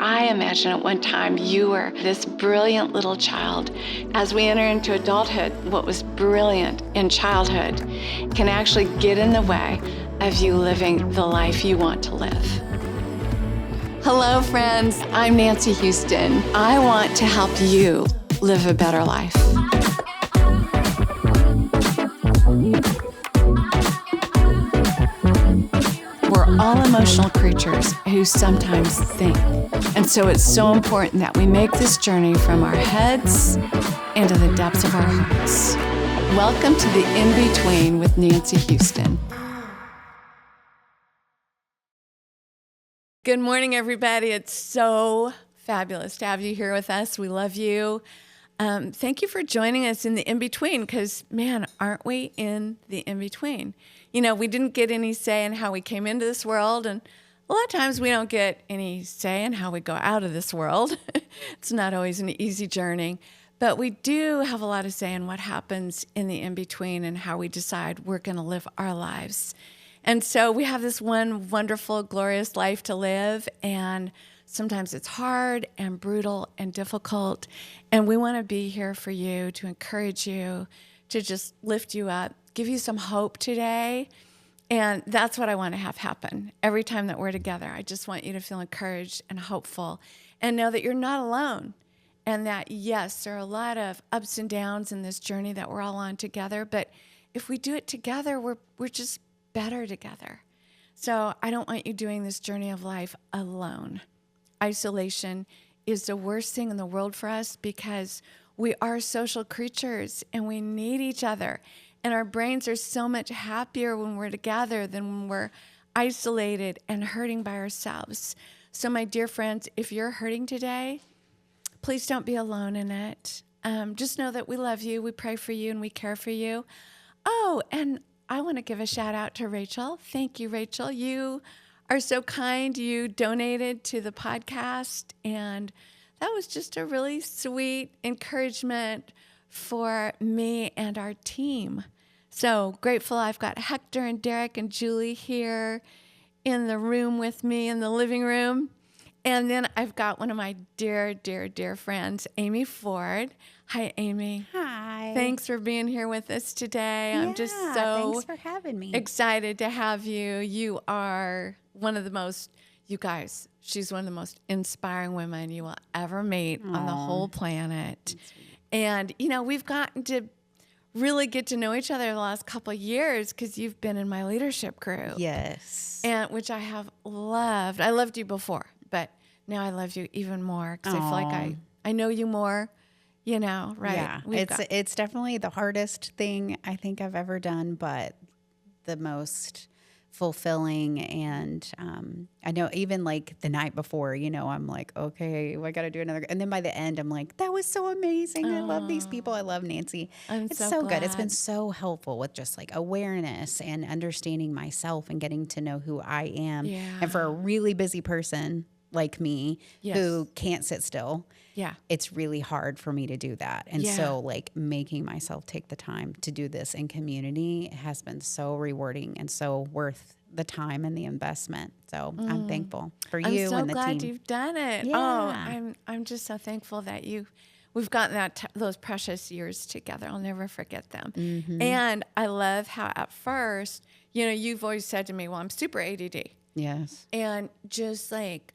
I imagine at one time you were this brilliant little child. As we enter into adulthood, what was brilliant in childhood can actually get in the way of you living the life you want to live. Hello, friends. I'm Nancy Houston. I want to help you live a better life. We're all emotional creatures who sometimes think. And so it's so important that we make this journey from our heads into the depths of our hearts. Welcome to the In-Between with Nancy Houston. Good morning, everybody. It's so fabulous to have you here with us. We love you. Thank you for joining us in the in-between because, man, aren't we in the in-between? You know, we didn't get any say in how we came into this world, and a lot of times we don't get any say in how we go out of this world. It's not always an easy journey, but we do have a lot of say in what happens in the in-between and how we decide we're going to live our lives. And so we have this one wonderful, glorious life to live, and sometimes it's hard and brutal and difficult, and we want to be here for you to encourage you, to just lift you up, give you some hope today, and that's what I want to have happen every time that we're together. I just want you to feel encouraged and hopeful and know that you're not alone, and that, yes, there are a lot of ups and downs in this journey that we're all on together, but if we do it together, we're just better together. So I don't want you doing this journey of life alone. Isolation is the worst thing in the world for us because we are social creatures and we need each other. And our brains are so much happier when we're together than when we're isolated and hurting by ourselves. So my dear friends, if you're hurting today, please don't be alone in it. Just know that we love you, we pray for you, and we care for you. Oh, and I want to give a shout out to Rachel. Thank you, Rachel. You are so kind. You donated to the podcast, and that was just a really sweet encouragement for me and our team. So grateful I've got Hector and Derek and Julie here in the room with me in the living room. And then I've got one of my dear, dear, dear friends, Amy Ford. Hi, Amy. Hi. Thanks for being here with us today. I'm just so thanks for having me. excited to have you. You are one of the most, you guys, she's one of the most inspiring women you will ever meet on the whole planet. And, you know, we've gotten to really get to know each other the last couple of years because you've been in my leadership group. Yes. And which I have loved. I loved you before, but now I love you even more because I feel like I know you more, you know, right? Yeah, it's definitely the hardest thing I think I've ever done, but the most fulfilling. And I know even like the night before, you know, I'm like, okay, I got to do another. And then by the end, I'm like, that was so amazing. I love these people. I love Nancy. It's so good. It's been so helpful with just like awareness and understanding myself and getting to know who I am. Yeah. And for a really busy person like me who can't sit still, it's really hard for me to do that. And so like making myself take the time to do this in community has been so rewarding and so worth the time and the investment. So I'm thankful for you and the team. I'm so glad you've done it. Yeah. Oh, I'm just so thankful that we've gotten those precious years together. I'll never forget them. Mm-hmm. And I love how at first, you know, you've always said to me, well, I'm super ADD. Yes. And just like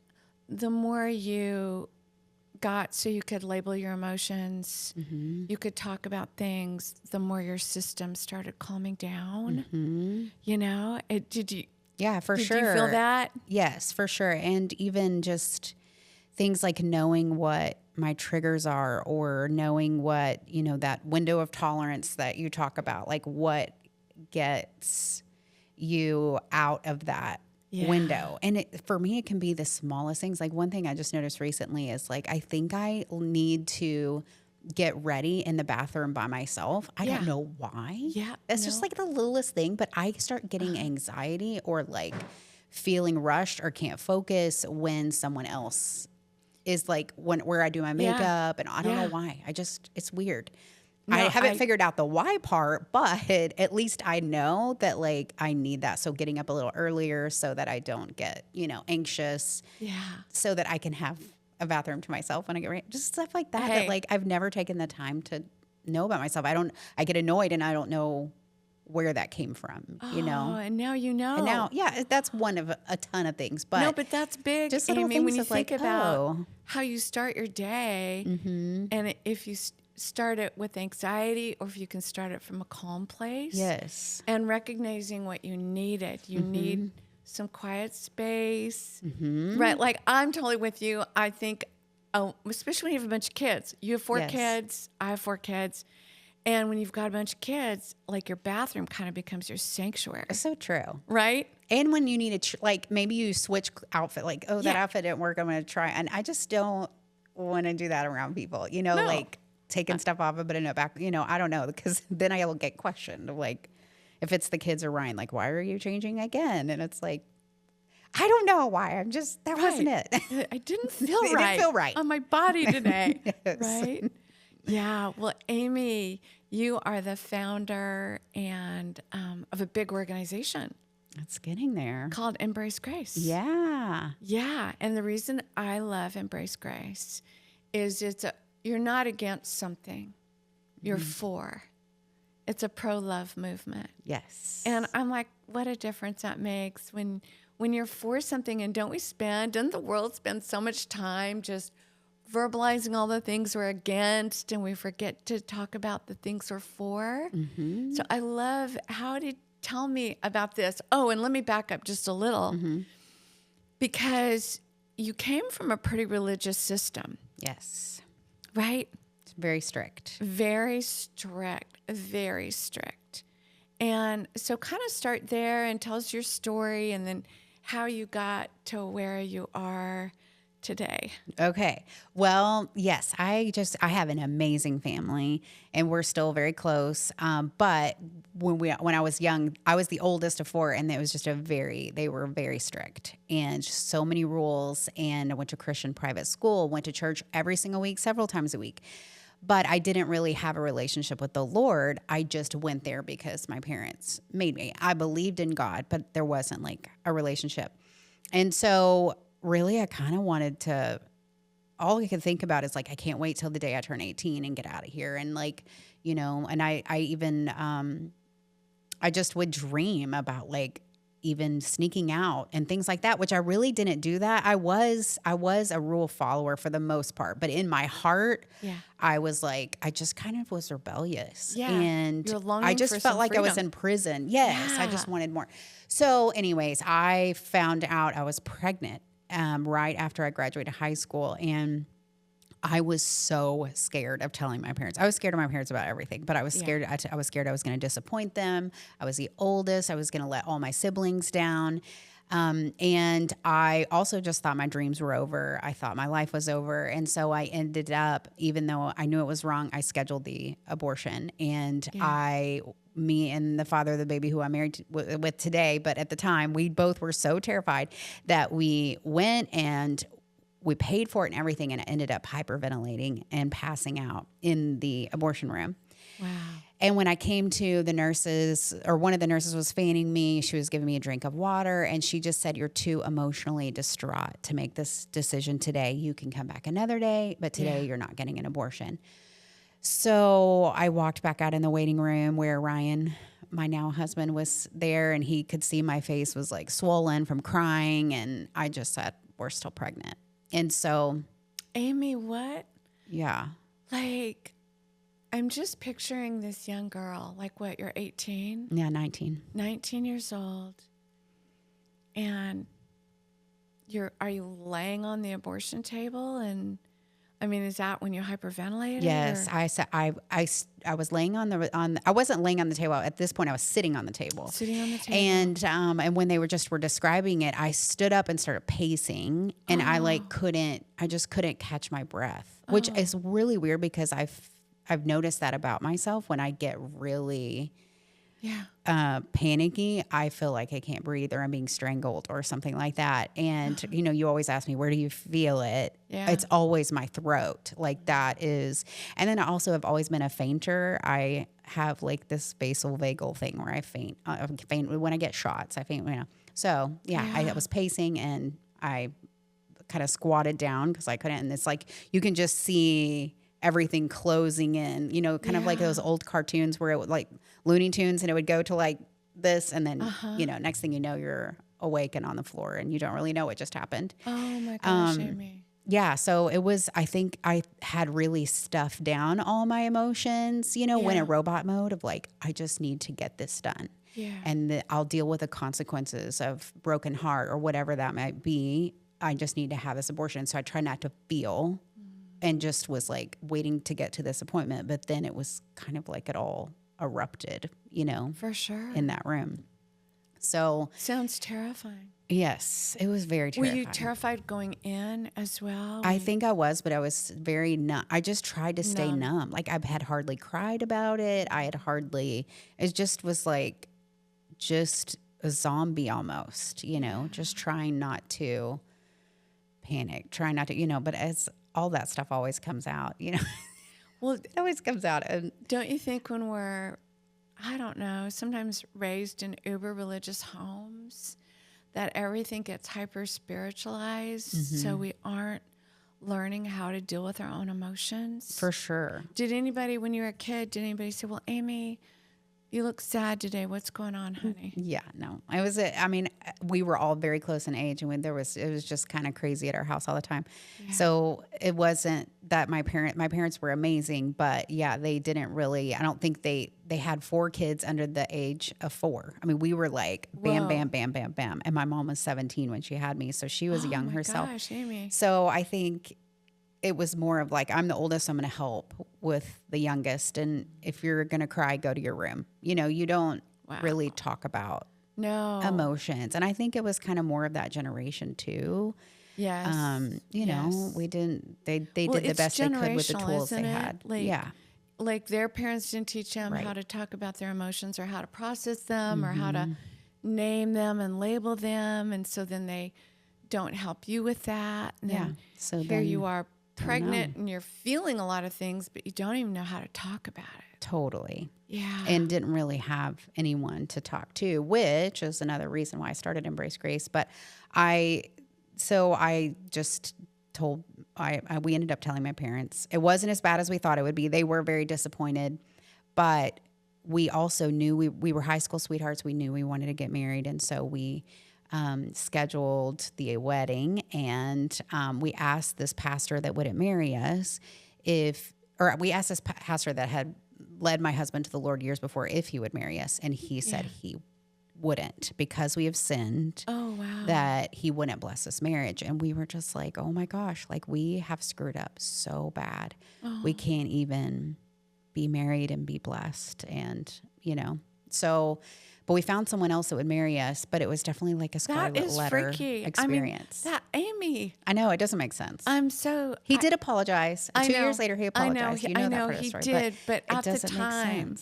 the more you got so you could label your emotions, you could talk about things, the more your system started calming down. You know, did you? Yeah, for sure. Did you feel that? Yes, for sure. And even just things like knowing what my triggers are or knowing what, you know, that window of tolerance that you talk about, like what gets you out of that window. And for me, it can be the smallest things. Like one thing I just noticed recently is like, I think I need to get ready in the bathroom by myself. I don't know why. Yeah. It's just like the littlest thing, but I start getting anxiety or like feeling rushed or can't focus when someone else is like where I do my makeup and I don't know why. It's weird. I No, haven't figured out the why part, but at least I know that like I need that. So getting up a little earlier so that I don't get, anxious, Yeah. so that I can have a bathroom to myself when I get ready. Just stuff like that. Hey. That like I've never taken the time to know about myself. I get annoyed and I don't know where that came from, Oh, and now you know. And now, yeah, that's one of a ton of things. But no, but that's big, just little Amy, things when you of think like, about oh. how you start your day, and if you start it with anxiety, or if you can start it from a calm place, Yes. and recognizing what you needed. You need some quiet space, right? Like I'm totally with you. I think, especially when you have a bunch of kids. You have 4 Yes. kids. I have 4 kids. And when you've got a bunch of kids, like your bathroom kind of becomes your sanctuary, So true. right? And when you need to, like, maybe you switch outfit, like, oh, that Yeah. outfit didn't work, I'm going to try. And I just don't want to do that around people, No. like taking stuff off of it back, I don't know, because then I will get questioned. Like, if it's the kids or Ryan, like, why are you changing again? And it's like, I don't know why. That wasn't it. I didn't feel It didn't right. feel right. On my body today. Yes. Right? Yeah. Well, Amy, you are the founder and of a big organization It's getting there. called Embrace Grace. Yeah. Yeah. And the reason I love Embrace Grace is you're not against something. You're for. It's a pro-love movement. Yes. And I'm like, what a difference that makes when you're for something. And doesn't the world spend so much time just verbalizing all the things we're against, and we forget to talk about the things we're for? So I love tell me about this. Oh, and let me back up just a little, because you came from a pretty religious system, Yes. right? It's very strict. Very strict, very strict. And so kind of start there and tell us your story, and then how you got to where you are today. Okay. Well, yes, I have an amazing family, and we're still very close. But when I was young, I was the oldest of 4, and it was just they were very strict and just so many rules. And I went to Christian private school, went to church every single week, several times a week. But I didn't really have a relationship with the Lord. I just went there because my parents made me. I believed in God, but there wasn't like a relationship. And so really, I kind of wanted to, all I could think about is like, I can't wait till the day I turn 18 and get out of here. And like, and I even, I just would dream about like even sneaking out and things like that, which I really didn't do that. I was a rule follower for the most part, but in my heart, Yeah. I was like, I just kind of was rebellious. Yeah. And You're longing I just for felt some like I was freedom. in prison. Yes. I just Yeah. wanted more. So anyways, I found out I was pregnant right after I graduated high school. And I was so scared of telling my parents. I was scared of my parents about everything, but I was scared. I was scared I was going to disappoint them. I was the oldest. I was going to let all my siblings down. And I also just thought my dreams were over. I thought my life was over. And so I ended up, even though I knew it was wrong, I scheduled the abortion. And me and the father of the baby who I'm married with today, but at the time, we both were so terrified that we went and we paid for it and everything, and I ended up hyperventilating and passing out in the abortion room. Wow. And when I came to the nurses, or one of the nurses was fanning me, she was giving me a drink of water, and she just said, "You're too emotionally distraught to make this decision today. You can come back another day, but today you're not getting an abortion." So I walked back out in the waiting room where Ryan, my now husband, was there, and he could see my face was like swollen from crying, and I just said, "We're still pregnant." And so, Amy, what? yeah. Like, I'm just picturing this young girl, like what, you're 18, Yeah, 19. 19 years old, and are you laying on the abortion table? And I mean, is that when you hyperventilated? Yes, or I said I was laying I wasn't laying on the table at this point. I was sitting on the table. sitting on the table? And when they were describing it, I stood up and started pacing, and I just couldn't catch my breath, which is really weird because I've noticed that about myself when I get really panicky, I feel like I can't breathe or I'm being strangled or something like that. And, you always ask me, where do you feel it? Yeah. It's always my throat. Like that is, and then I also have always been a fainter. I have like this vagal thing where I faint. Faint when I get shots. I faint, So yeah, I was pacing and I kind of squatted down because I couldn't. And it's like, you can just see everything closing in, kind of like those old cartoons where it would like Looney Tunes and it would go to like this. And then, next thing you know, you're awake and on the floor and you don't really know what just happened. Oh my gosh, Amy. Yeah. So it was, I think I had really stuffed down all my emotions, when in robot mode of like, I just need to get this done. Yeah. And I'll deal with the consequences of broken heart or whatever that might be. I just need to have this abortion. So I try not to feel and just was like waiting to get to this appointment. But then it was kind of like it all erupted, For sure. in that room. So Sounds terrifying. yes, it was very terrifying. Were you terrified going in as well? I think I was, but I was very numb. I just tried to stay numb. Like I had hardly cried about it. It just was like, just a zombie almost, just trying not to panic, trying not to, but as all that stuff always comes out, Well, it always comes out. And don't you think when we're, I don't know, sometimes raised in uber religious homes, that everything gets hyper spiritualized, so we aren't learning how to deal with our own emotions? for sure. Did anybody, when you were a kid, did anybody say, well, Amy, you look sad today. What's going on, honey? Yeah, no, we were all very close in age and when it was just kind of crazy at our house all the time. Yeah. So it wasn't that my parents were amazing, but yeah, they didn't really, I don't think they had 4 kids under the age of 4. I mean, we were like bam, bam, bam, bam, bam. And my mom was 17 when she had me. So she was young herself. Gosh, Amy. So I think it was more of like, I'm the oldest, I'm going to help with the youngest. And if you're going to cry, go to your room. You don't really talk about emotions. And I think it was kind of more of that generation too. Yes. We didn't, they did the best they could with the tools they had. Like their parents didn't teach them how to talk about their emotions or how to process them or how to name them and label them. And so then they don't help you with that. And then so here you are pregnant and you're feeling a lot of things, but you don't even know how to talk about it. Totally. Yeah. And didn't really have anyone to talk to, which is another reason why I started Embrace Grace. But I just told, we ended up telling my parents. It wasn't as bad as we thought it would be. They were very disappointed, but we also knew we were high school sweethearts. We knew we wanted to get married. And so we scheduled the wedding, and we asked this pastor that wouldn't marry us we asked this pastor that had led my husband to the Lord years before if he would marry us, and he said he wouldn't because we have sinned. Oh, wow. That he wouldn't bless this marriage. And we were just like, oh my gosh, like we have screwed up so bad. Oh. We can't even be married and be blessed. And, so... But we found someone else that would marry us, but it was definitely like a scarlet letter experience. Amy. I know, it doesn't make sense. He did apologize. 2 years later, he apologized. I know he did, but at the time,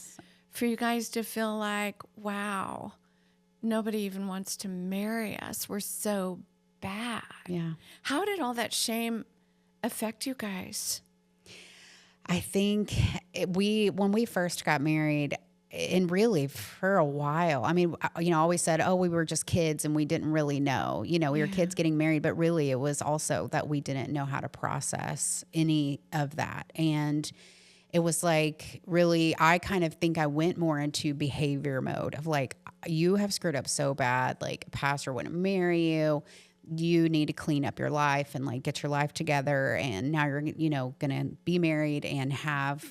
for you guys to feel like, wow, nobody even wants to marry us. We're so bad. Yeah. How did all that shame affect you guys? I think when we first got married, and really for a while, I always said, we were just kids and we didn't really know, we were kids getting married, but really it was also that we didn't know how to process any of that. And it was like, really, I kind of think I went more into behavior mode of like, you have screwed up so bad, like a pastor wouldn't marry you. You need to clean up your life and like get your life together. And now you're, going to be married and have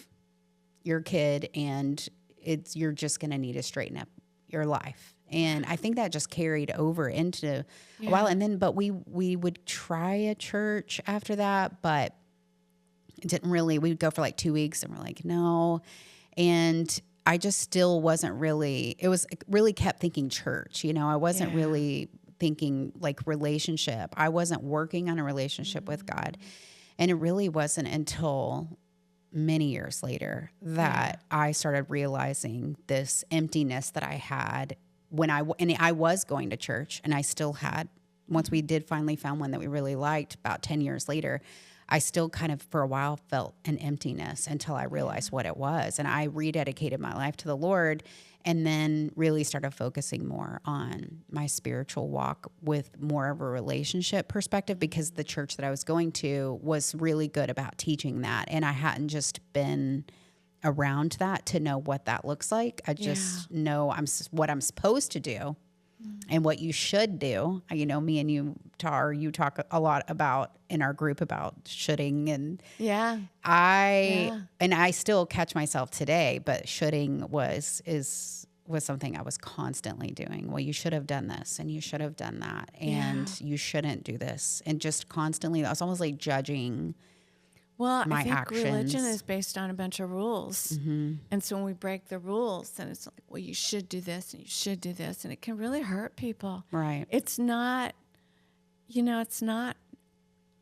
your kid, and you're just going to need to straighten up your life. And I think that just carried over into a while. And then, but we would try a church after that, but it didn't really, we'd go for like 2 weeks and we're like, no. And I just still wasn't really, really kept thinking church, I wasn't really thinking like relationship. I wasn't working on a relationship with God. And it really wasn't until many years later that I started realizing this emptiness that I had and I was going to church, and I still had, once we did finally found one that we really liked about 10 years later, I still kind of for a while felt an emptiness until I realized what it was. And I rededicated my life to the Lord, and then really started focusing more on my spiritual walk with more of a relationship perspective, because the church that I was going to was really good about teaching that. And I hadn't just been around that to know what that looks like. I just know what I'm supposed to do and what you should do. You know, me and you, Tar, you talk a lot about in our group about shoulding, and I still catch myself today, but shoulding was something I was constantly doing. Well, you should have done this, and you should have done that, and you shouldn't do this, and just constantly, I was almost like judging. Well, my I think actions. religion is based on a bunch of rules. And so when we break the rules, then it's like, well, you should do this and you should do this. And it can really hurt people. Right. It's not, it's not,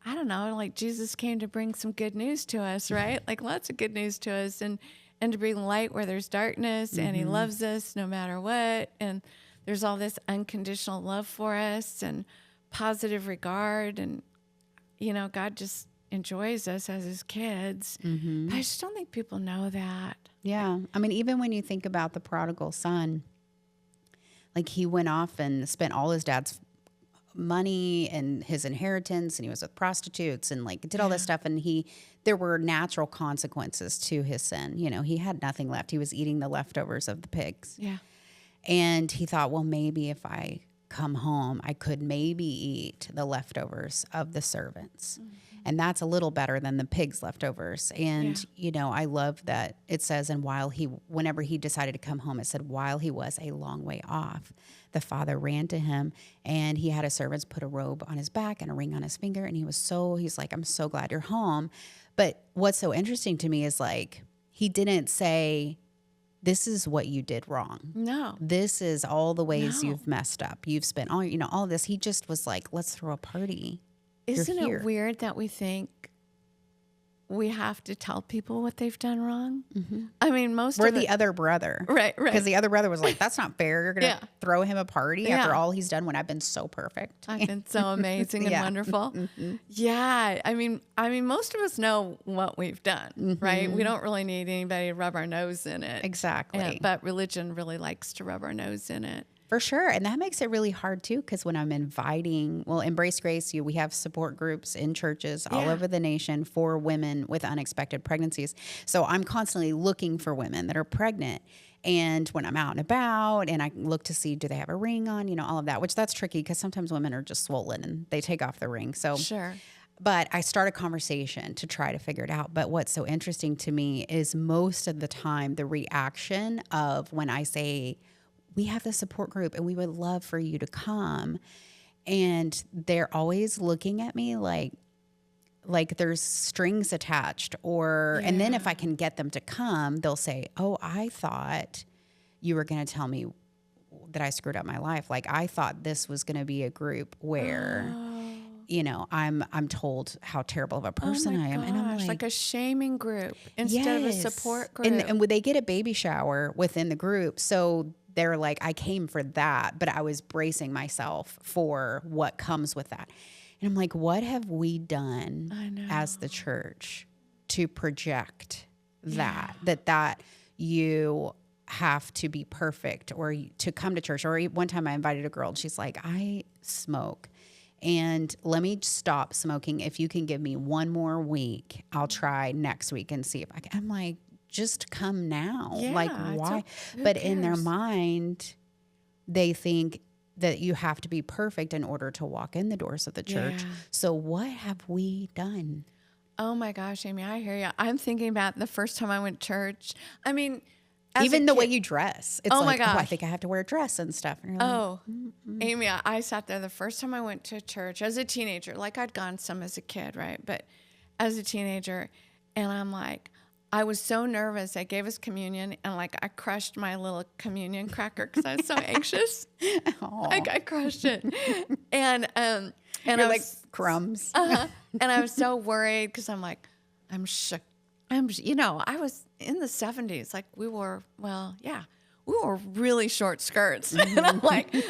I don't know, like Jesus came to bring some good news to us, right? Like lots of good news to us, and to bring light where there's darkness, and he loves us no matter what. And there's all this unconditional love for us and positive regard. And, God just enjoys us as his kids. But I just don't think people know that. Yeah. I mean, even when you think about the prodigal son, like he went off and spent all his dad's money and his inheritance, and he was with prostitutes and like did all this stuff. And there were natural consequences to his sin. He had nothing left. He was eating the leftovers of the pigs. Yeah. And he thought, well, maybe if I come home, I could maybe eat the leftovers of the servants. And that's a little better than the pig's leftovers. And, I love that it says, and whenever he decided to come home, it said, while he was a long way off, the father ran to him, and he had his servants put a robe on his back and a ring on his finger. And he's like, I'm so glad you're home. But what's so interesting to me is like, he didn't say, this is what you did wrong. No. This is all the ways you've messed up. You've spent all this. He just was like, let's throw a party. Isn't it weird that we think we have to tell people what they've done wrong? I mean, we're the other brother. Right. Because the other brother was like, that's not fair. You're going to throw him a party after all he's done when I've been so perfect. I've been so amazing and wonderful. Yeah. I mean, most of us know what we've done, right? We don't really need anybody to rub our nose in it. Exactly. But religion really likes to rub our nose in it. For sure. And that makes it really hard too, because when I'm Embrace Grace, we have support groups in churches all over the nation for women with unexpected pregnancies. So I'm constantly looking for women that are pregnant. And when I'm out and about and I look to see, do they have a ring on, all of that, which that's tricky because sometimes women are just swollen and they take off the ring. So sure. But I start a conversation to try to figure it out. But what's so interesting to me is most of the time the reaction of when I say, we have the support group and we would love for you to come. And they're always looking at me like there's strings attached and then if I can get them to come, they'll say, oh, I thought you were going to tell me that I screwed up my life. Like I thought this was going to be a group where, I'm told how terrible of a person I am. Gosh, and I'm like a shaming group instead of a support group. And would they get a baby shower within the group? So they're like, I came for that, but I was bracing myself for what comes with that. And I'm like, what have we done as the church to project that you have to be perfect or to come to church? Or one time I invited a girl and she's like, I smoke and let me stop smoking. If you can give me one more week, I'll try next week and see if I can. I'm like, just come now. Like why? But in their mind, they think that you have to be perfect in order to walk in the doors of the church. So what have we done? Oh my gosh, Amy, I hear you. I'm thinking about the first time I went to church. I mean, even the way you dress. It's my gosh. I think I have to wear a dress and stuff. And Amy, I sat there the first time I went to church as a teenager. Like I'd gone some as a kid, right? But as a teenager, and I'm like, I was so nervous. I gave us communion, and like I crushed my little communion cracker because I was so anxious. Like I crushed it, and you're like crumbs. And I was so worried because I'm like, I'm shook. I was in the 70s, like we were really short skirts. And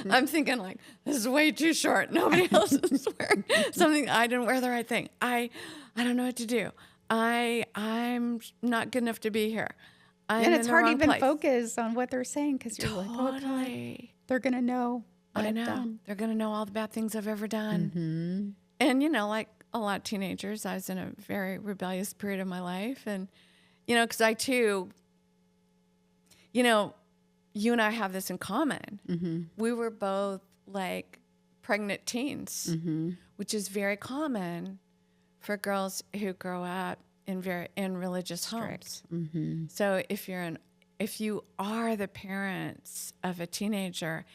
I'm thinking like, this is way too short. Nobody else is wearing something. I didn't wear the right thing. I don't know what to do. I'm not good enough to be here. I'm And in it's the hard to wrong even place. focus on what they're saying because you're like, oh, God, Totally. they're going to know what I I've know. done. They're going to know all the bad things I've ever done. And, like a lot of teenagers, I was in a very rebellious period of my life. And, because I too, you and I have this in common. We were both like pregnant teens, which is very common for girls who grow up in religious homes. So if you are the parents of a teenager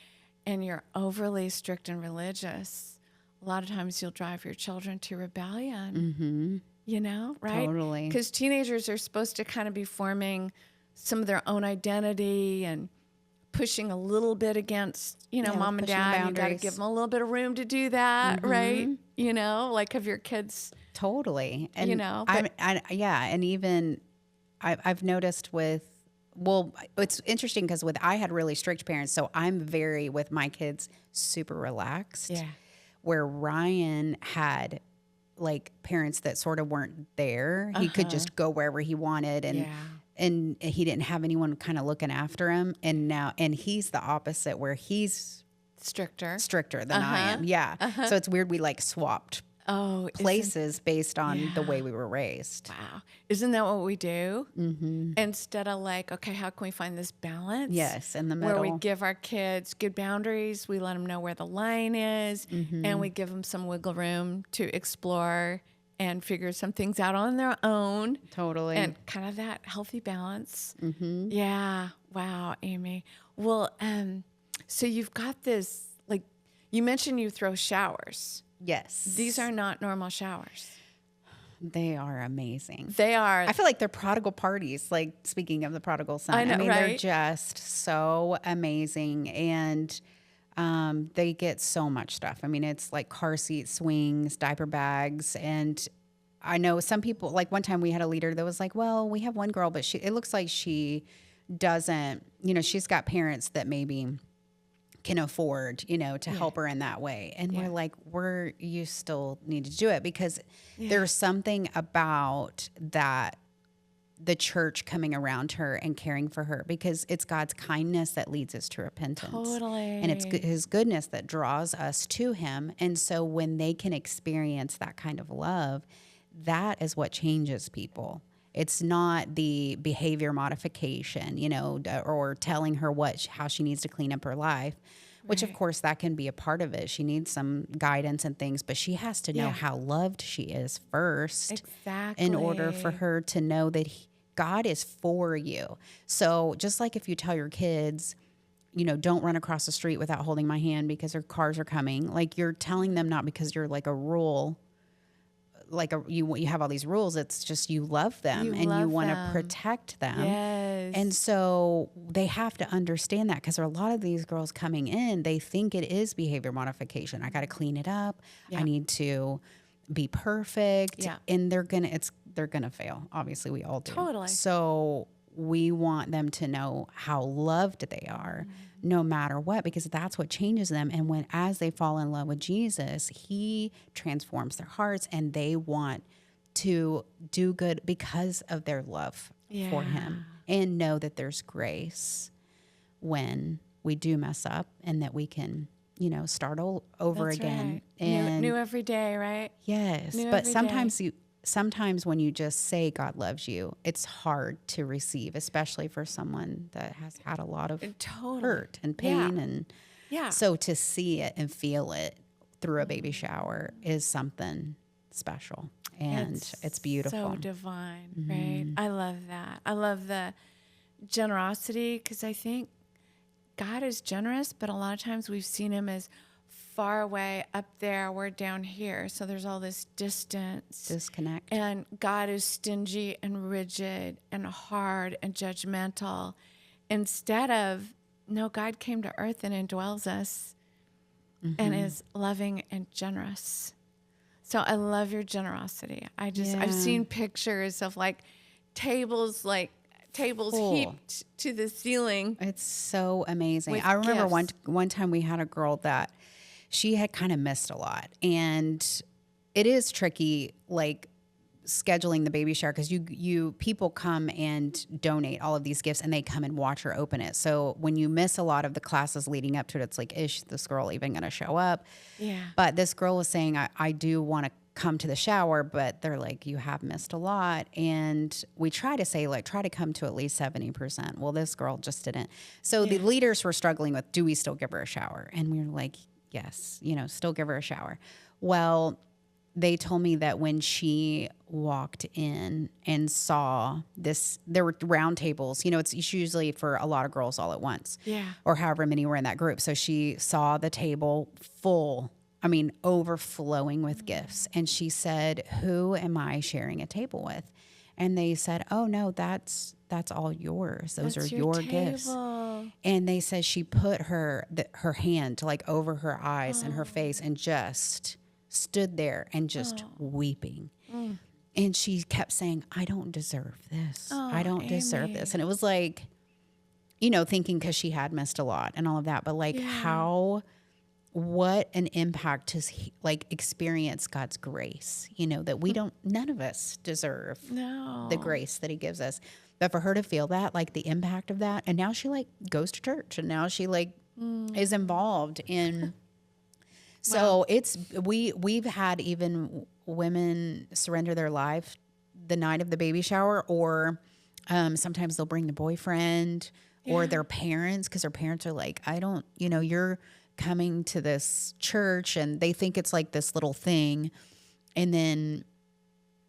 and you're overly strict and religious, a lot of times you'll drive your children to rebellion. Right? Totally. Because teenagers are supposed to kind of be forming some of their own identity and pushing a little bit against, mom and pushing dad. You got to boundaries. give them a little bit of room to do that, right? Like have your kids. Totally. And but- and even I've noticed it's interesting because I had really strict parents, so I'm very, with my kids, super relaxed. Yeah. Where Ryan had like parents that sort of weren't there. He could just go wherever he wanted and he didn't have anyone kind of looking after him. And he's the opposite, where he's stricter than I am. Yeah. So it's weird we like swapped places based on the way we were raised. Wow. Isn't that what we do? Instead of like, okay, how can we find this balance? Yes, in the Where we middle. give our kids good boundaries, we let them know where the line is, and we give them some wiggle room to explore and figure some things out on their own. Totally. And kind of that healthy balance. Yeah. Wow, Amy. Well, so you've got this, like, you mentioned you throw showers. Yes. These are not normal showers. They are amazing. They are. I feel like they're prodigal parties. Like, speaking of the prodigal son, I know, mean, right? they're just so amazing. And they get so much stuff. I mean, it's like car seats, swings, diaper bags. And I know some people, like one time we had a leader that was like, well, we have one girl, but it looks like she doesn't, she's got parents that maybe can afford, to help her in that way. And we're like, you still need to do it, because there's something about that, the church coming around her and caring for her, because it's God's kindness that leads us to repentance. Totally. And it's his goodness that draws us to him. And so when they can experience that kind of love, that is what changes people. It's not the behavior modification, or telling her how she needs to clean up her life, which of course that can be a part of it. She needs some guidance and things, but she has to know how loved she is first. Exactly. In order for her to know that God is for you. So just like if you tell your kids, don't run across the street without holding my hand because their cars are coming, like you're telling them not because you're like a rule, you have all these rules. It's just you love them and you want to protect them. Yes. And so they have to understand that, because there are a lot of these girls coming in, they think it is behavior modification. I got to clean it up. I need to be perfect. Yeah. And they're going to fail. Obviously we all do. Totally. So we want them to know how loved they are, no matter what, because that's what changes them. And as they fall in love with Jesus, he transforms their hearts and they want to do good because of their love for him, and know that there's grace when we do mess up, and that we can, start over That's again. right. And new every day, right? yes, New but every sometimes when you just say God loves you, it's hard to receive, especially for someone that has had a lot of hurt and pain. Yeah. So to see it and feel it through a baby shower is something special, and it's beautiful. So divine, right? I love that. I love the generosity, because I think God is generous, but a lot of times we've seen him as far away up there, we're down here. So there's all this distance. Disconnect. And God is stingy and rigid and hard and judgmental. Instead of, no, God came to earth and indwells us and is loving and generous. So I love your generosity. I've seen pictures of like tables Full. heaped to the ceiling. It's so amazing. With I remember gifts. one time we had a girl that she had kind of missed a lot, and it is tricky, like scheduling the baby shower, because you people come and donate all of these gifts, and they come and watch her open it. So when you miss a lot of the classes leading up to it, it's like, is this girl even going to show up? Yeah. But this girl was saying, I do want to come to the shower, but they're like, you have missed a lot. And we try to say, like, try to come to at least 70%. Well, this girl just didn't. So the leaders were struggling with, do we still give her a shower? And we were like, yes, still give her a shower. Well, they told me that when she walked in and saw this, there were round tables, it's usually for a lot of girls all at once. Yeah. Or however many were in that group. So she saw the table full, overflowing with gifts. And she said, who am I sharing a table with? And they said, oh no, that's all yours. Those That's are your gifts. table. And they said she put her hand like over her eyes and her face and just stood there and just weeping. And she kept saying, I don't deserve this. I don't deserve Amy. this. And it was like, thinking because she had missed a lot and all of that, but like what an impact to experience God's grace, that we don't, none of us deserve No. the grace that he gives us. But for her to feel that, like the impact of that, and now she like goes to church, and now she is involved in. So it's we've had even women surrender their life the night of the baby shower, or sometimes they'll bring the boyfriend or their parents, because their parents are like, I don't, you're coming to this church, and they think it's like this little thing, and then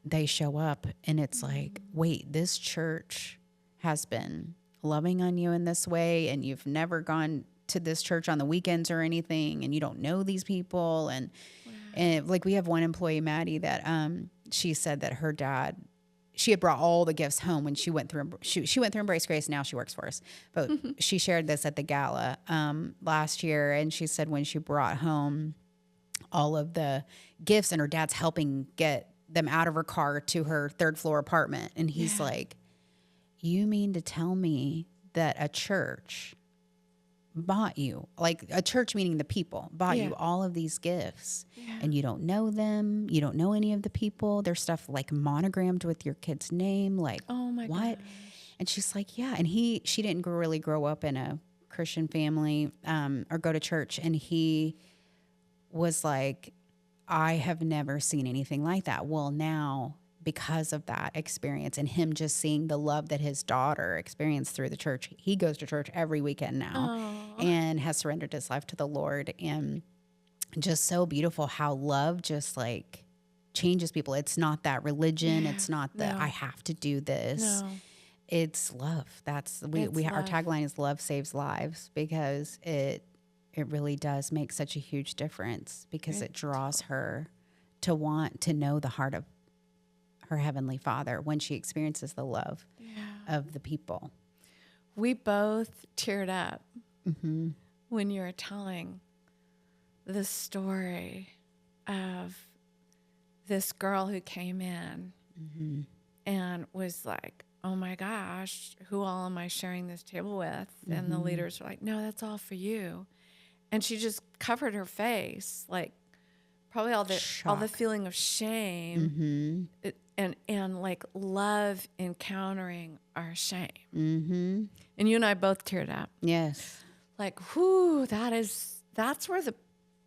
they show up and it's like, wait, this church has been loving on you in this way, and you've never gone to this church on the weekends or anything, and you don't know these people. And like we have one employee, Maddie, that she said that her dad, she had brought all the gifts home when she went through Embrace Grace. Now she works for us, but she shared this at the gala last year, and she said when she brought home all of the gifts, and her dad's helping get them out of her car to her third floor apartment, and he's like, you mean to tell me that a church bought you, like a church meaning the people, bought you all of these gifts, and you don't know them, you don't know any of the people, there's stuff like monogrammed with your kid's name, like, Oh my what? gosh. And she's like, yeah. And she didn't really grow up in a Christian family or go to church, and he was like, I have never seen anything like that. Well, now, because of that experience and him just seeing the love that his daughter experienced through the church, he goes to church every weekend now and has surrendered his life to the Lord. And just so beautiful how love just like changes people. It's not that religion. It's not that I have to do this. No. It's love. That's our love. tagline is love saves lives, because it really does make such a huge difference, because it draws her to want to know the heart of her Heavenly Father when she experiences the love of the people. We both teared up when you were telling the story of this girl who came in and was like, oh my gosh, who all am I sharing this table with? And the leaders were like, no, that's all for you. And she just covered her face, like probably all the Shock. feeling of shame, and like love encountering our shame. And you and I both teared up. Yes. Like, whoo, that's where the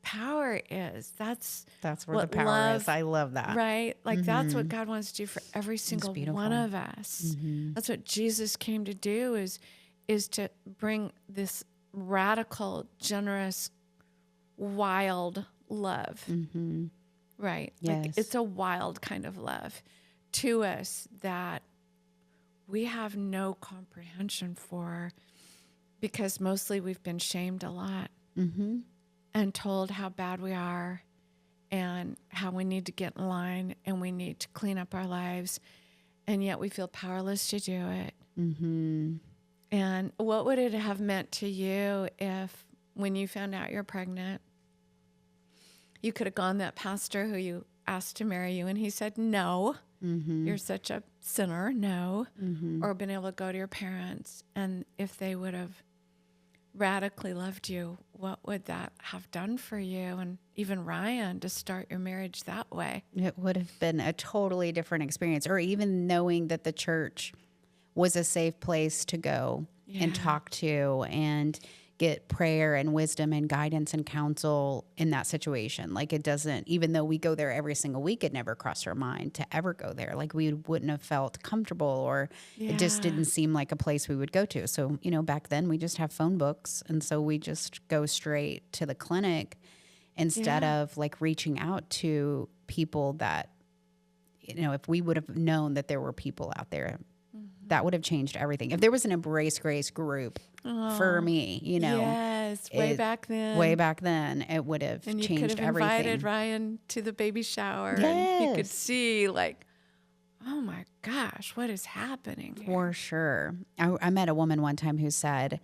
power is. That's where what the power love, is. I love that. right? Like that's what God wants to do for every single beautiful. one of us. That's what Jesus came to do, is to bring this radical, generous, wild love. Right? Like Yes. it's a wild kind of love to us that we have no comprehension for, because mostly we've been shamed a lot and told how bad we are and how we need to get in line and we need to clean up our lives, and yet we feel powerless to do it. And what would it have meant to you if, when you found out you're pregnant, you could have gone to that pastor who you asked to marry you and he said no, you're such a sinner, no. Or been able to go to your parents, and if they would have radically loved you, what would that have done for you? And even Ryan, to start your marriage that way. It would have been a totally different experience. Or even knowing that the church was a safe place to go and talk to and get prayer and wisdom and guidance and counsel in that situation. Like, it doesn't, even though we go there every single week, it never crossed our mind to ever go there. Like, we wouldn't have felt comfortable, or it just didn't seem like a place we would go to. So, back then we just have phone books. And so we just go straight to the clinic instead of like reaching out to people that, if we would have known that there were people out there, that would have changed everything. If there was an Embrace Grace group for me, Yes, way back then, it would have and you changed could have everything. invited Ryan to the baby shower, and he could see, like, oh my gosh, what is happening here? For sure. I met a woman one time who said,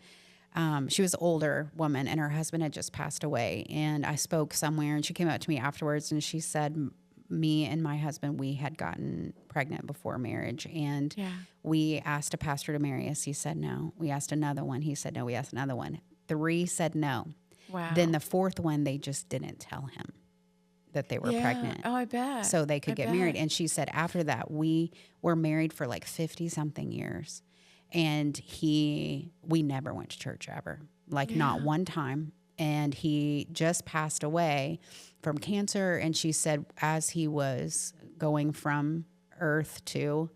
she was an older woman and her husband had just passed away. And I spoke somewhere and she came up to me afterwards and she said, me and my husband, we had gotten pregnant before marriage. And we asked a pastor to marry us. He said no. We asked another one. He said no. We asked another one. 3 said no. Wow. Then the 4th one, they just didn't tell him that they were pregnant. Oh, I bet. So they could get married. And she said after that, we were married for like 50 something years. And we never went to church ever, like not one time. And he just passed away from cancer. And she said, as he was going from earth to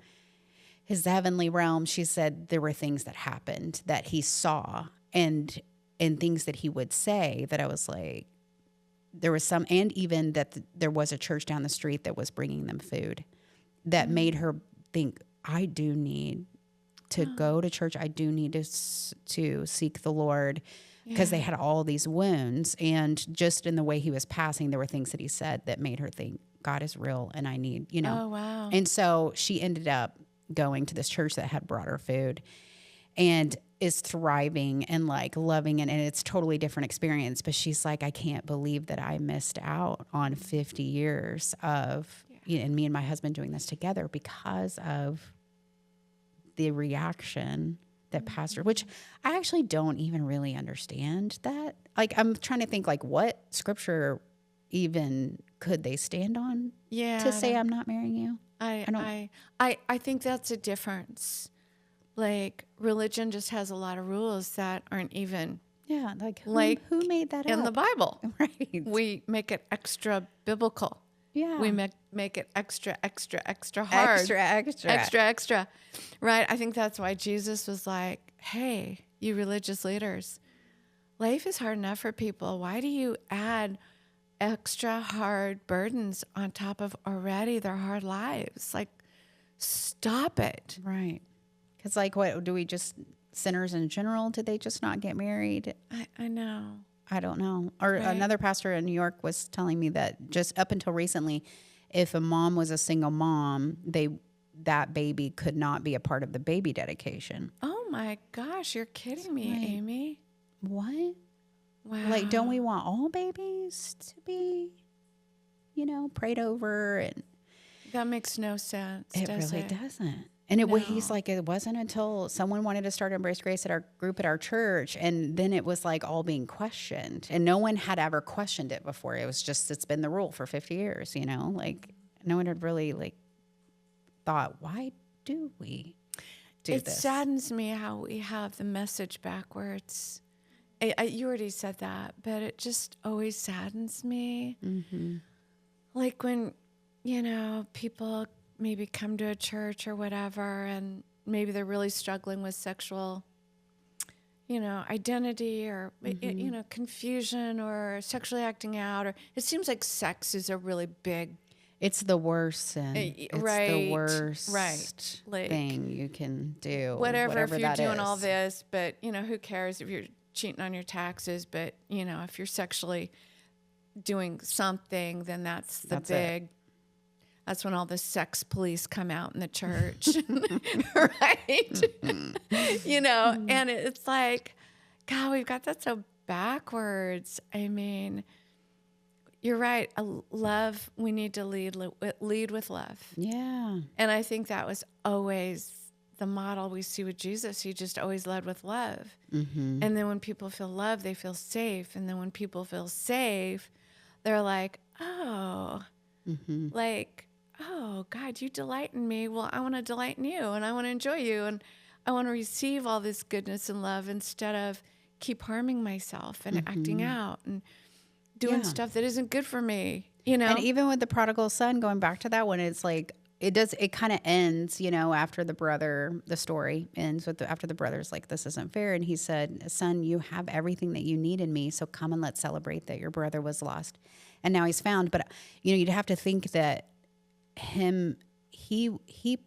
his heavenly realm, she said there were things that happened that he saw and things that he would say that I was like, there was some, and even that there was a church down the street that was bringing them food that made her think, I do need to go to church. I do need to seek the Lord, because they had all these wounds. And just in the way he was passing, there were things that he said that made her think, God is real and I need, Oh, wow. And so she ended up going to this church that had brought her food and is thriving and like loving it. And it's a totally different experience. But she's like, I can't believe that I missed out on 50 years of, and me and my husband doing this together because of the reaction that pastor, which I actually don't even really understand that. Like, I'm trying to think, like, what scripture even could they stand on to say I'm not marrying you? I think that's a difference. Like, religion just has a lot of rules that aren't even like who made that in up? the Bible. Right. We make it extra biblical. Yeah. We make it extra hard. Extra. Right? I think that's why Jesus was like, hey, you religious leaders, life is hard enough for people. Why do you add extra hard burdens on top of already their hard lives? Like, stop it. Right. Because, like, what do we just, sinners in general, did they just not get married? I know. I don't know. Or another pastor in New York was telling me that just up until recently, if a mom was a single mom, that baby could not be a part of the baby dedication. Oh my gosh, you're kidding me, like, Amy. What? Wow. Like, don't we want all babies to be, prayed over? And that makes no sense. it really doesn't. And he's like, it wasn't until someone wanted to start Embrace Grace at our group at our church. And then it was like all being questioned. And no one had ever questioned it before. It was just, it's been the rule for 50 years, like no one had really like thought, why do we do this? It saddens me how we have the message backwards. You already said that, but it just always saddens me. Mm-hmm. Like when, people maybe come to a church or whatever, and maybe they're really struggling with sexual, identity or, confusion or sexually acting out. Or it seems like sex is a really big. It's the worst sin. It's the worst like, thing you can do. Whatever if you're doing is. all this, but, who cares if you're cheating on your taxes? But, if you're sexually doing something, then that's big. It. That's when all the sex police come out in the church, right? And it's like, God, we've got that so backwards. I mean, you're right. Love, we need to lead with love. Yeah. And I think that was always the model we see with Jesus. He just always led with love. Mm-hmm. And then when people feel love, they feel safe. And then when people feel safe, they're like, oh, Mm-hmm. like, oh, God, you delight in me. Well, I want to delight in you and I want to enjoy you. And I want to receive all this goodness and love instead of keep harming myself and acting out and doing Yeah. stuff that isn't good for me, you know? And even with the prodigal son, going back to that one, it's like it kind of ends, after the story ends with after the brother's like, this isn't fair. And he said, son, you have everything that you need in me. So come and let's celebrate that your brother was lost and now he's found. But, you'd have to think that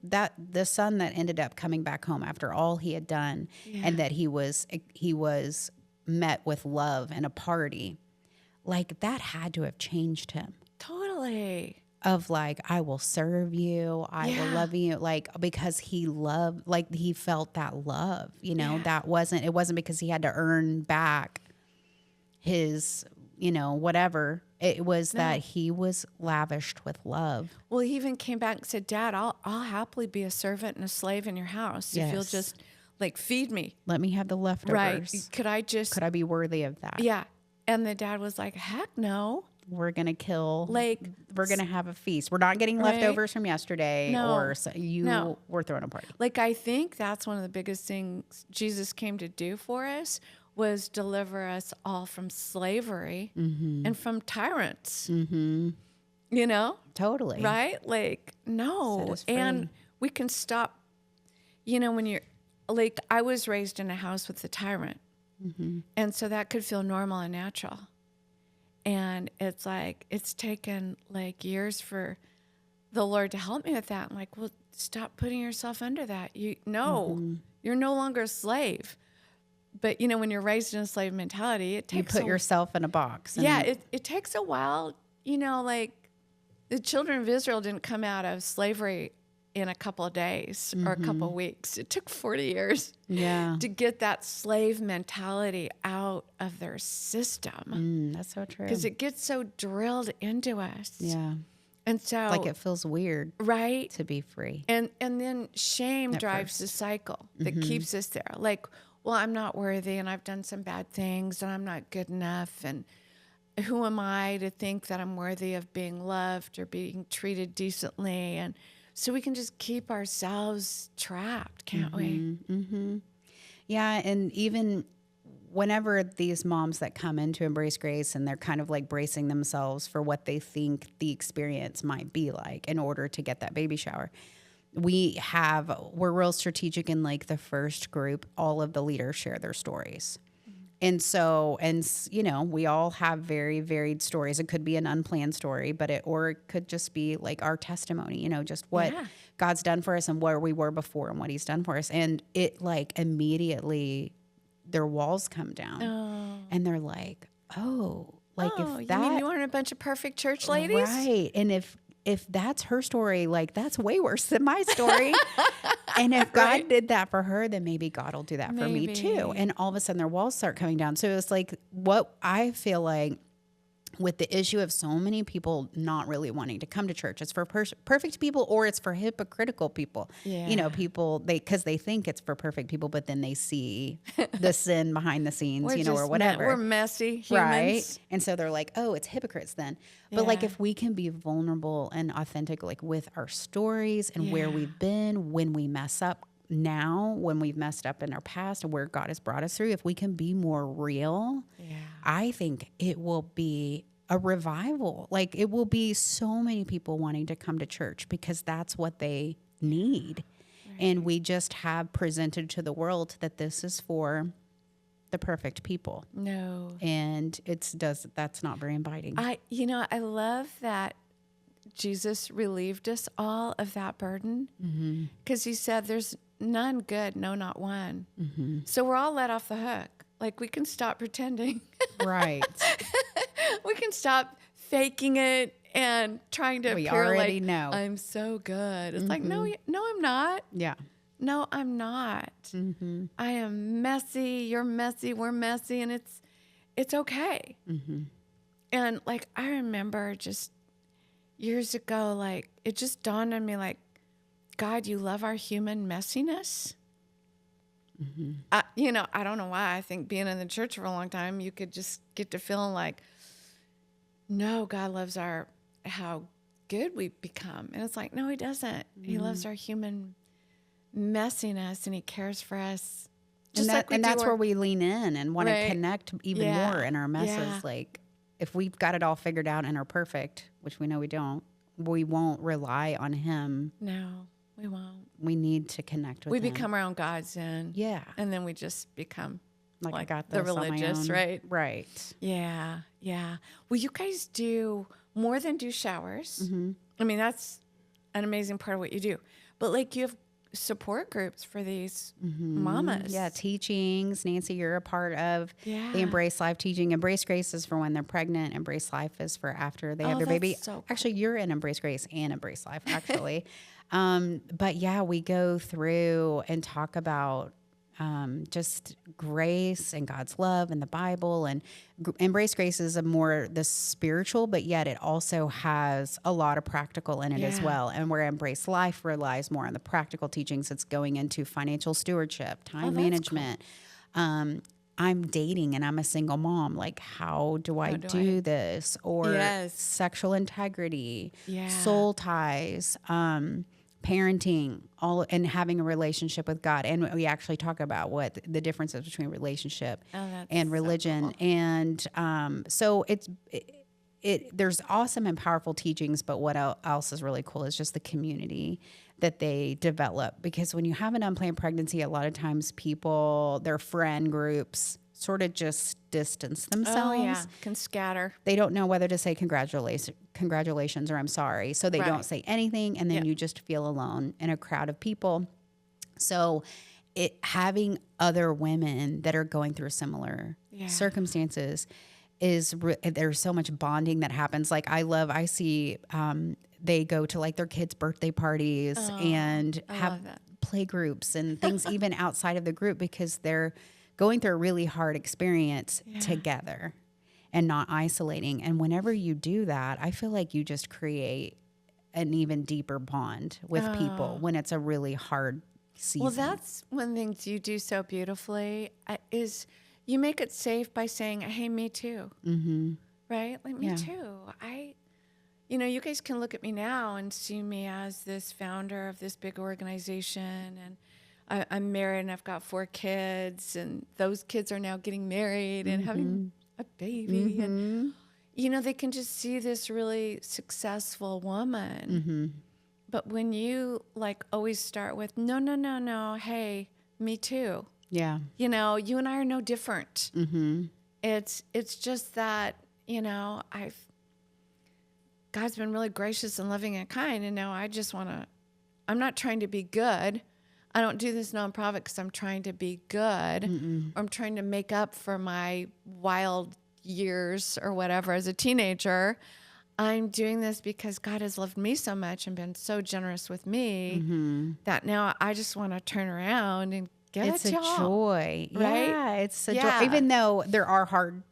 that the son that ended up coming back home after all he had done and that he was met with love and a party, like that had to have changed him. Totally. Of like, I will serve you, I will love you, like because he loved, like he felt that love, that it wasn't because he had to earn back his, whatever. It was that he was lavished with love. Well, he even came back and said, Dad, I'll happily be a servant and a slave in your house if you'll just like feed me. Let me have the leftovers. Right. Could I be worthy of that? Yeah. And the dad was like, heck no. We're going to kill, like, we're going to have a feast. We're not getting leftovers from yesterday or we're throwing a party. Like, I think that's one of the biggest things Jesus came to do for us was deliver us all from slavery and from tyrants, Totally. Right? Like, no. And we can stop, when you're like, I was raised in a house with a tyrant. And so that could feel normal and natural. And it's like, it's taken like years for the Lord to help me with that. I'm like, well, stop putting yourself under that. You're no longer a slave. But, when you're raised in a slave mentality, it takes you put yourself in a box. It takes a while, like the children of Israel didn't come out of slavery in a couple of days or a couple of weeks. It took 40 years to get that slave mentality out of their system. That's so true. Because it gets so drilled into us. Yeah. And so like it feels weird, right, to be free. And then shame drives the cycle that keeps us there. Like, well, I'm not worthy and I've done some bad things and I'm not good enough. And who am I to think that I'm worthy of being loved or being treated decently? And so we can just keep ourselves trapped, can't we? Yeah. And even whenever these moms that come in to Embrace Grace and they're kind of like bracing themselves for what they think the experience might be like in order to get that baby shower, we're real strategic in like the first group, all of the leaders share their stories. And so, we all have very varied stories. It could be an unplanned story, or it could just be like our testimony, just what God's done for us and where we were before and what he's done for us. And it like immediately their walls come down and they're like, if that, you mean you weren't a bunch of perfect church ladies? Right. And if that's her story, like that's way worse than my story. And if God did that for her, then maybe God will do that for me too. And all of a sudden their walls start coming down. So it's like what I feel like with the issue of so many people not really wanting to come to church. It's for perfect people or it's for hypocritical people. Yeah. People, because they think it's for perfect people, but then they see the sin behind the scenes, or whatever. We're messy humans. Right. And so they're like, oh, it's hypocrites then. But like if we can be vulnerable and authentic, like with our stories and where we've been, when we mess up now, when we've messed up in our past and where God has brought us through, if we can be more real, I think it will be a revival. Like it will be so many people wanting to come to church because that's what they need. Right. And we just have presented to the world that this is for the perfect people. No. And that's not very inviting. I love that Jesus relieved us all of that burden because he said there's none good, no, not one. So we're all let off the hook. Like we can stop pretending. Right. We can stop faking it and trying to appear like I'm so good. It's like, no, I'm not. Yeah. No, I'm not. I am messy. You're messy. We're messy. And it's okay. And like, I remember just years ago, like, it just dawned on me, like, God, you love our human messiness. I don't know why. I think being in the church for a long time, you could just get to feeling like, no, God loves how good we've become. And it's like, no, he doesn't. He loves our human messiness, and he cares for us. Just That's where we lean in and want to connect even Yeah. more in our messes. Yeah. Like if we've got it all figured out and are perfect, which we know we won't rely on him. No, we won't. We need to connect with We him. become our own gods then. Yeah. And then we just become Like I like got the this on my religious, own. right? Right. Yeah, yeah. Well, you guys do more than do showers. I mean, that's an amazing part of what you do. But like, you have support groups for these mamas. Yeah, teachings. Nancy, you're a part of Yeah. the Embrace Life teaching. Embrace Grace is for when they're pregnant. Embrace Life is for after they have their that's baby. so cool. Actually, you're in Embrace Grace and Embrace Life, actually. But yeah, we go through and talk about just grace and God's love and the Bible. And Embrace Grace is the spiritual, but yet it also has a lot of practical in it as Yeah. well. And where Embrace Life relies more on the practical teachings, it's going into financial stewardship, time that's management. I'm dating and I'm a single mom. Like, how do I do this? Or Yes. sexual integrity, Yeah. soul ties, parenting, all, and having a relationship with God. And we actually talk about what the differences between relationship that's and so religion. cool. And so there's awesome and powerful teachings, but what else is really cool is just the community that they develop. Because when you have an unplanned pregnancy, a lot of times their friend groups sort of just distance themselves. Oh, yeah. Can scatter. They don't know whether to say congratulations or I'm sorry. So they Right. don't say anything, and then Yeah. you just feel alone in a crowd of people. So having other women that are going through similar Yeah. circumstances there's so much bonding that happens. Like I see they go to like their kids' birthday parties and have love that. play groups and things even outside of the group because they're going through a really hard experience together and not isolating. And whenever you do that, I feel like you just create an even deeper bond with people when it's a really hard season. Well, that's one thing you do so beautifully is you make it safe by saying, hey, me too. Mm-hmm. Right? Like, me too. You guys can look at me now and see me as this founder of this big organization. And I'm married and I've got 4 kids. And those kids are now getting married and having a baby. And, they can just see this really successful woman. But when you like always start with, no, hey, me too. Yeah. You and I are no different. It's just that, God's been really gracious and loving and kind. And now I just I'm not trying to be good. I don't do this nonprofit because I'm trying to be good. Or I'm trying to make up for my wild years or whatever as a teenager. I'm doing this because God has loved me so much and been so generous with me that now I just want to turn around and give It's it a to y'all. joy. Right? Yeah, it's a Yeah. joy. Even though there are hard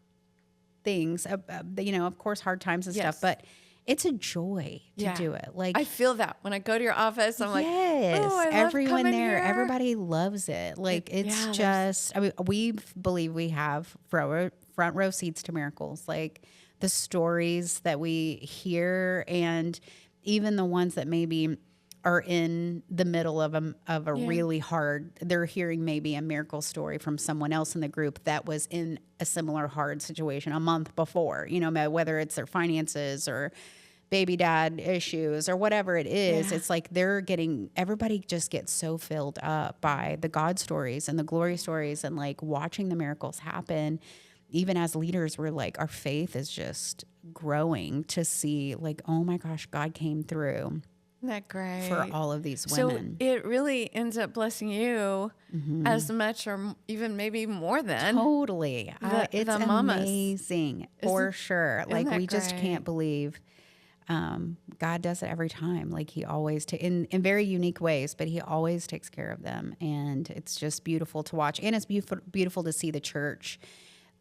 things, of course, hard times and Yes. stuff, but it's a joy to do it. Like, I feel that when I go to your office, I'm like, yes, oh, I love everyone coming there, here. everybody loves it. Like, it's yeah, just, we believe we have front row seats to miracles. Like, the stories that we hear, and even the ones that maybe are in the middle of a really hard, they're hearing maybe a miracle story from someone else in the group that was in a similar hard situation a month before, whether it's their finances or baby dad issues or whatever it is. Yeah. It's like everybody just gets so filled up by the God stories and the glory stories and like watching the miracles happen. Even as leaders, we're like, our faith is just growing to see like, oh my gosh, God came through Isn't that great? for all of these So women. it really ends up blessing you as much or even maybe more than. Totally. It's the mamas. amazing for sure. Like, that we just great? can't believe God does it every time. Like, he always, in very unique ways, but he always takes care of them. And it's just beautiful to watch. And it's beautiful to see the church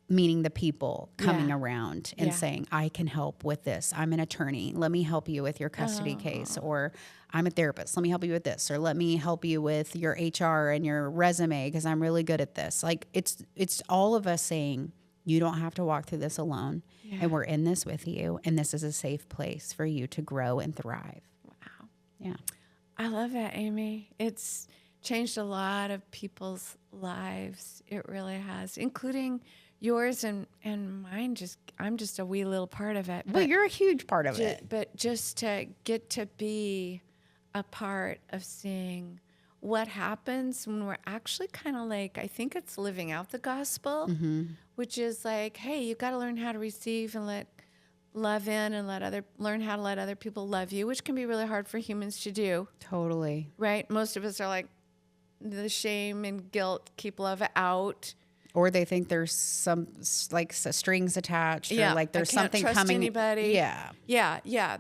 meaning the people coming Yeah. around and Yeah. saying, I can help with this. I'm an attorney. Let me help you with your custody case. Or I'm a therapist. Let me help you with this. Or let me help you with your HR and your resume because I'm really good at this. Like it's all of us saying, you don't have to walk through this alone. Yeah. And we're in this with you. And this is a safe place for you to grow and thrive. Wow. Yeah. I love that, Amy. It's changed a lot of people's lives. It really has, including yours and mine. I'm just a wee little part of it. Well, you're a huge part of Ju- it. But just to get to be a part of seeing what happens when we're actually kind of like, I think it's living out the gospel, which is like, hey, you've got to learn how to receive and let love in and learn how to let other people love you, which can be really hard for humans to do, Totally. right? Most of us are like, the shame and guilt keep love out. Or they think there's some like strings attached, or like there's I can't something trust coming. anybody. Yeah. Yeah.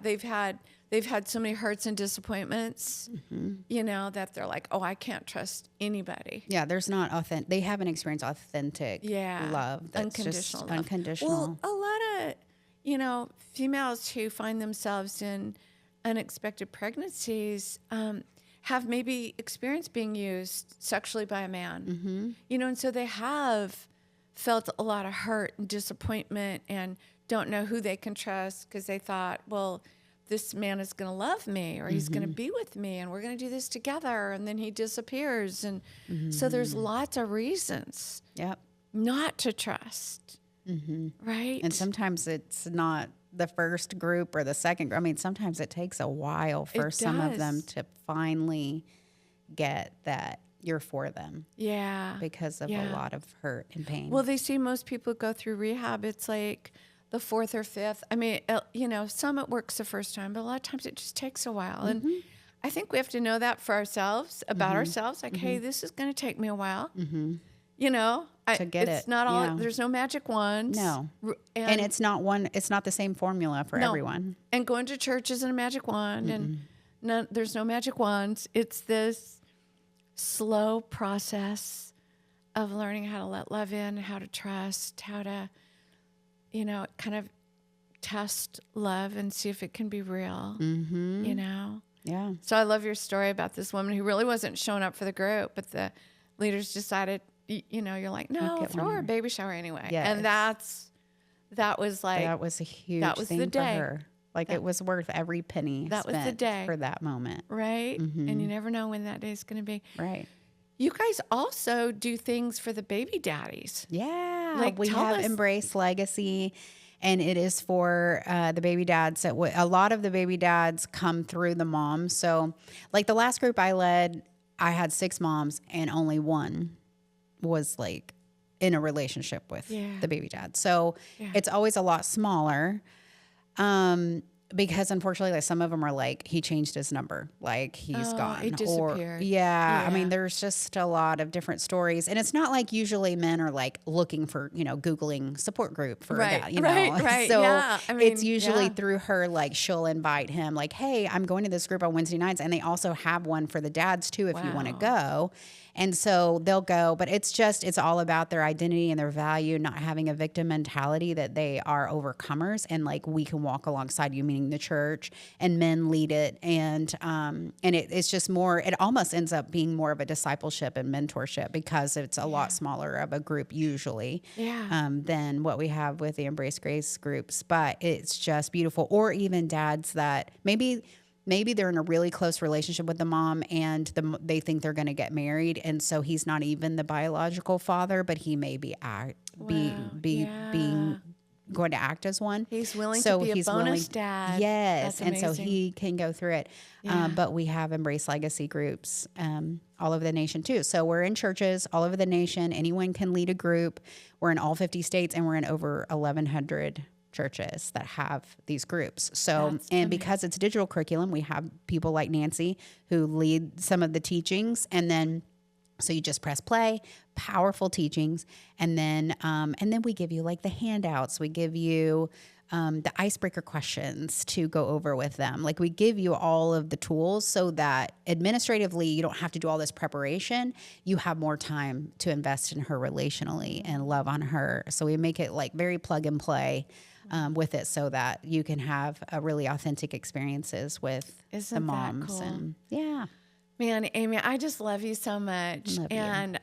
They've had so many hurts and disappointments, that they're like, oh, I can't trust anybody. Yeah, there's not authentic. They haven't experienced authentic love. That's Unconditional just love. unconditional. Well, a lot of, females who find themselves in unexpected pregnancies have maybe experienced being used sexually by a man, and so they have felt a lot of hurt and disappointment and don't know who they can trust because they thought, well, this man is going to love me or he's going to be with me and we're going to do this together. And then he disappears. And so there's lots of reasons Yep. not to trust. Right. And sometimes it's not the first group or the second group. I mean, sometimes it takes a while for some of them does. to finally get that you're for them Yeah. because of a lot of hurt and pain. Well, they see most people go through rehab. It's like the fourth or fifth. I mean, some it works the first time, but a lot of times it just takes a while. And I think we have to know that for ourselves, about ourselves. Like, hey, this is going to take me a while. To get it's it, not all. yeah. There's no magic wands. No. R- and it's not the same formula for No. everyone. And going to church isn't a magic wand, and there's no magic wands. It's this slow process of learning how to let love in, how to trust, how to, kind of test love and see if it can be real. Yeah. So I love your story about this woman who really wasn't showing up for the group, but the leaders decided, you're like, no, Get throw one her a more. baby shower anyway. Yes. And that was like, That was a huge that was thing the for day. her. Like it was worth every penny That was the spent day. for that moment. right? And you never know when that day is going to be. Right. You guys also do things for the baby daddies. Yeah. Like, we tell have us- Embrace Legacy, and it is for the baby dads. So a lot of the baby dads come through the moms. So like the last group I led, I had 6 moms and only one was like in a relationship with Yeah. the baby dad. So it's always a lot smaller. Because unfortunately, like some of them are like, he changed his number, like he's gone. he disappeared. I mean, Yeah. there's just a lot of different stories. And it's not like usually men are like looking for, Googling support group for Right, that, right, So yeah. I mean, it's usually yeah. through her, like she'll invite him like, hey, I'm going to this group on Wednesday nights. And they also have one for the dads too, if you want to go. And so they'll go, but it's all about their identity and their value, not having a victim mentality, that they are overcomers and like we can walk alongside you, meaning the church, and men lead it. And it's just more, it almost ends up being more of a discipleship and mentorship because it's a lot smaller of a group usually than what we have with the Embrace Grace groups. But it's just beautiful. Or even dads that maybe they're in a really close relationship with the mom and they think they're going to get married. And so he's not even the biological father, but he may be being going to act as one. He's willing to be a bonus dad. Yes. That's And so amazing. he can go through it. But we have Embrace Legacy groups all over the nation too. So we're in churches all over the nation. Anyone can lead a group. We're in all 50 states and we're in over 1,100 churches that have these groups. So, That's and because it's digital curriculum, we have people like Nancy who lead some of the teachings, and then so you just press play, powerful teachings, and then we give you like the handouts. We give you the icebreaker questions to go over with them. Like we give you all of the tools so that administratively you don't have to do all this preparation. You have more time to invest in her relationally and love on her. So we make it like very plug and play with it so that you can have a really authentic experiences with Isn't the that moms. cool? And yeah. Man, Amy, I just love you so much. Love you. And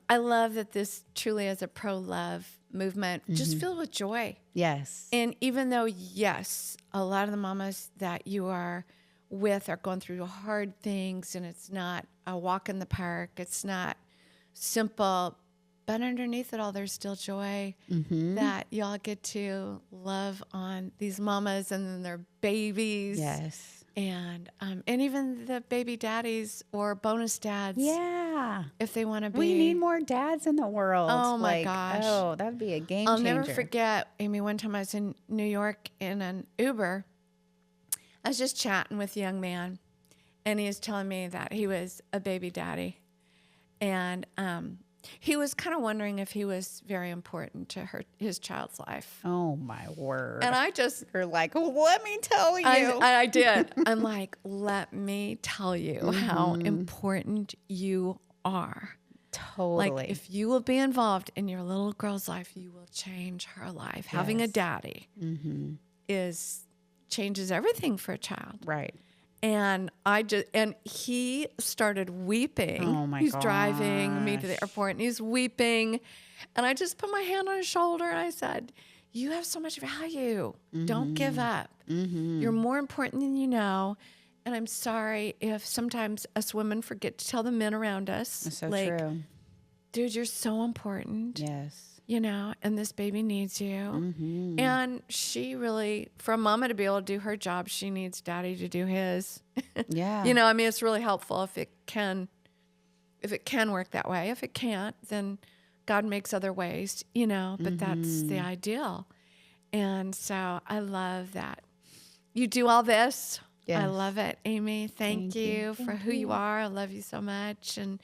I love that this truly is a pro-love movement, just filled with joy. Yes. And even though, yes, a lot of the mamas that you are with are going through hard things and it's not a walk in the park, it's not simple, but underneath it all, there's still joy that y'all get to love on these mamas and then their babies. Yes. And even the baby daddies or bonus dads, Yeah. if they want to be. We need more dads in the world. Oh, my gosh. Oh, that'd be a game I'll changer. never forget, Amy, one time I was in New York in an Uber. I was just chatting with a young man, and he was telling me that he was a baby daddy. And he was kind of wondering if he was very important to his child's life. Oh, my word. And I just, You're like, well, let me tell you. I did. I'm like, let me tell you how important you are. Totally. Like, if you will be involved in your little girl's life, you will change her life. Having a Yes. daddy changes everything for a child. Right. And he started weeping. Oh, my He's driving me to the gosh. airport and he's weeping. And I just put my hand on his shoulder and I said, you have so much value. Don't give up. You're more important than you know. And I'm sorry if sometimes us women forget to tell the men around us, That's so like, true. dude, you're so important. Yes. You know, and this baby needs you. And she really, for a mama to be able to do her job, she needs daddy to do his. Yeah. You know, I mean, it's really helpful if it can work that way. If it can't, then God makes other ways, you know, but that's the ideal. And so I love that you do all this. I Yes. love it, Amy. Thank you for who you are. I love you so much. And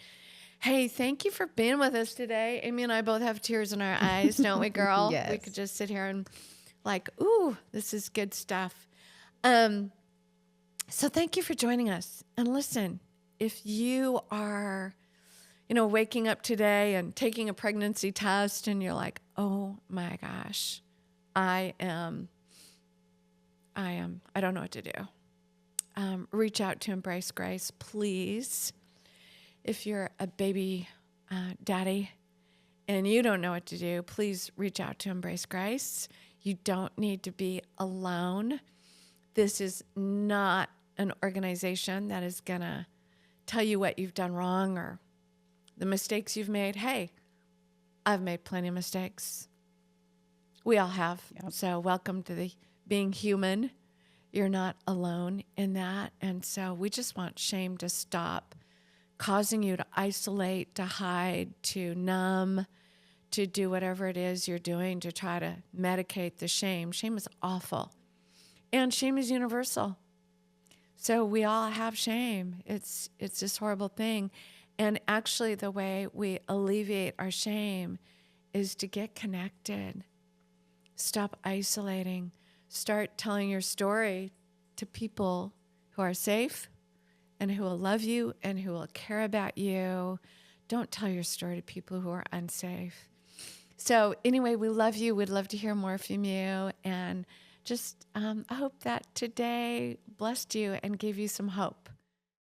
hey, thank you for being with us today. Amy and I both have tears in our eyes, don't we, girl? We Yes. could just sit here and like, ooh, this is good stuff. So thank you for joining us. And listen, if you are, you know, waking up today and taking a pregnancy test and you're like, oh my gosh, I don't know what to do. Reach out to Embrace Grace, please. If you're a baby daddy and you don't know what to do, please reach out to Embrace Grace. You don't need to be alone. This is not an organization that is going to tell you what you've done wrong or the mistakes you've made. Hey, I've made plenty of mistakes. We all have. Yep. So welcome to the being human. You're not alone in that. And so we just want shame to stop causing you to isolate, to hide, to numb, to do whatever it is you're doing to try to medicate the shame. Shame is awful. And shame is universal. So we all have shame. It's this horrible thing. And actually the way we alleviate our shame is to get connected. Stop isolating. Start telling your story to people who are safe and who will love you and who will care about you. Don't tell your story to people who are unsafe. So anyway, we love you. We'd love to hear more from you. And just I hope that today blessed you and gave you some hope.